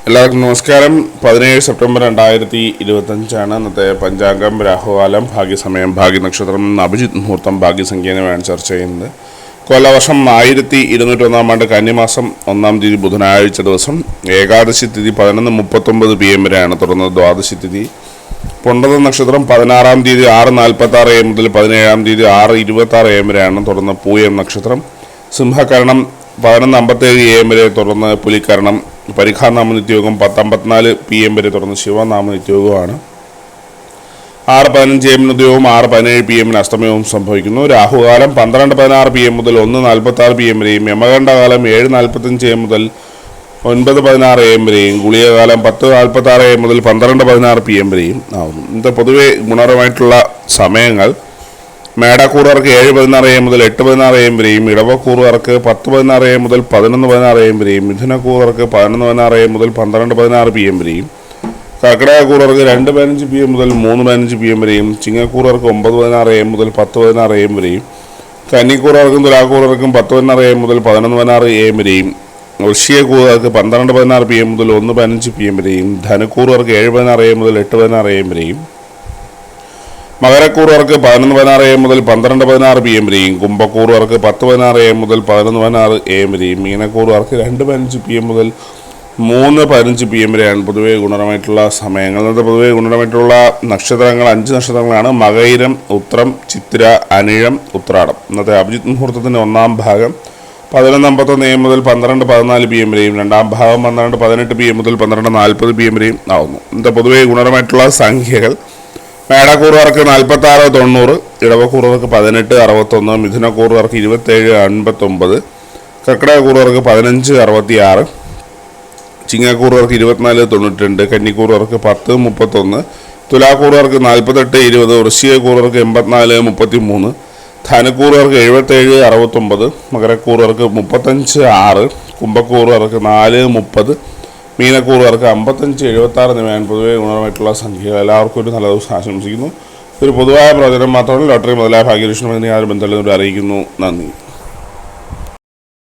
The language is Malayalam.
എല്ലാവർക്കും നമസ്കാരം. 17 സെപ്റ്റംബർ 2025 ഇന്നത്തെ പഞ്ചാംഗം. രാഹുകാലം, ഭാഗ്യസമയം, ഭാഗ്യനക്ഷത്രം, അഭിജിത്ത് മുഹൂർത്തം, ഭാഗ്യസംഖ്യ എന്നിവയാണ് ചർച്ച ചെയ്യുന്നത്. കൊല്ലവർഷം 1201 ആണ്ട് കന്നിമാസം 1 തീയതി ബുധനാഴ്ച ദിവസം. ഏകാദശി തിഥി 11:39 PM വരെയാണ്. തുടർന്ന് ദ്വാദശി തിഥി പൊണ്ടത നക്ഷത്രം 16 തീയതി 6:46 AM മുതൽ 17 തീയതി 6:26 AM വരെയാണ്. തുടർന്ന് പൂയം നക്ഷത്രം. സിംഹകരണം 11:57 AM വരെ. തുടർന്ന് പുലിക്കരണം. പരിഖാനാമ നിത്യയോഗം 10:54 PM വരെ. തുടർന്ന് ശിവനാമ നിത്യയോഗമാണ്. 6:15 AM ഉദ്യോഗവും 6:17 PM അസ്തമയവും സംഭവിക്കുന്നു. രാഹുകാലം 12:16 PM മുതൽ 1:46 PM വരെയും. യമകണ്ഠകാലം 7:45 AM മുതൽ 9:16 AM വരെയും. ഗുളികകാലം 10:46 AM മുതൽ 12:16 PM വരെയും ആവുന്നു. ഇന്നത്തെ പൊതുവെ ഗുണപരമായിട്ടുള്ള സമയങ്ങൾ: മേടക്കൂറുകാർക്ക് 7:16 AM മുതൽ 8:16 AM വരെയും. ഇടവക്കൂറുകാർക്ക് 10:16 AM മുതൽ 11:16 AM വരെയും. മിഥുനക്കൂറുകാർക്ക് 11:16 AM മുതൽ 12:16 PM വരെയും. കർക്കിടകക്കൂറുകാർക്ക് 2:15 PM മുതൽ 3:15 PM വരെയും. ചിങ്ങക്കൂറുകാർക്ക് 9:16 AM മുതൽ 10:16 AM വരെയും. കന്നിക്കൂറുകാർക്കും തുലാക്കൂറുകാർക്കും 10:16 AM മുതൽ 11:16 AM വരെയും. വൃശ്ചികക്കൂറുകാർക്ക് 12:16 PM മുതൽ 1:15 PM വരെയും. ധനുക്കൂറുകാർക്ക് 7:16 AM മുതൽ 8:16 AM വരെയും. മകരക്കൂറുകാർക്ക് 11:16 AM മുതൽ 12:16 PM വരെയും. കുംഭക്കൂറുകാർക്ക് 10:16 AM മുതൽ 11:16 AM വരെയും. മീനക്കൂറുകാർക്ക് 2:15 PM മുതൽ 3:15 PM വരെയാണ് പൊതുവെ ഗുണപരമായിട്ടുള്ള സമയങ്ങൾ. ഇന്നത്തെ പൊതുവെ ഗുണപരമായിട്ടുള്ള നക്ഷത്രങ്ങൾ 5 നക്ഷത്രങ്ങളാണ്: മകയിരം, ഉത്രം, ചിത്തിര, അനിഴം, ഉത്രാടം. ഇന്നത്തെ അഭിജിത്ത് മുഹൂർത്തത്തിൻ്റെ 1-ാം ഭാഗം 11:51 AM മുതൽ 12:14 PM വരെയും. 2-ാം ഭാഗം 12:18 PM മുതൽ 12:40 PM വരെയും ആവുന്നു. ഇന്നത്തെ പൊതുവെ ഗുണപരമായിട്ടുള്ള സംഖ്യകൾ: മേടക്കൂറുകാർക്ക് 46-90, ഇടവക്കൂറുകാർക്ക് 18-61, മിഥുനക്കൂറുകാർക്ക് 27-59, കർക്കിടകക്കൂറുകാർക്ക് 15-66, ചിങ്ങക്കൂറുകാർക്ക് 24-92, കന്നിക്കൂറുകാർക്ക് 10-31, തുലാക്കൂറുകാർക്ക് 48-20, വൃശ്ചികക്കൂറുകാർക്ക് 84-33, ധനുക്കൂറുകാർക്ക് 77-69, മകരക്കൂറുകാർക്ക് 35-6, കുംഭക്കൂറുകാർക്ക് 4-30, മീനക്കൂറുകാർക്ക് 55-76 എന്നിവയാണ് പൊതുവെ ഗുണപരമായിട്ടുള്ള സംഖ്യകൾ. എല്ലാവർക്കും ഒരു നല്ല ദിവസം ആശംസിക്കുന്നു. ഒരു പൊതുവായ പ്രവചനം മാത്രമല്ല, ലോട്ടറി മുതലായ ഭാഗ്യലക്ഷണം എന്നീ ആരും ബന്ധമുള്ളവരെ അറിയിക്കുന്നു. നന്ദി.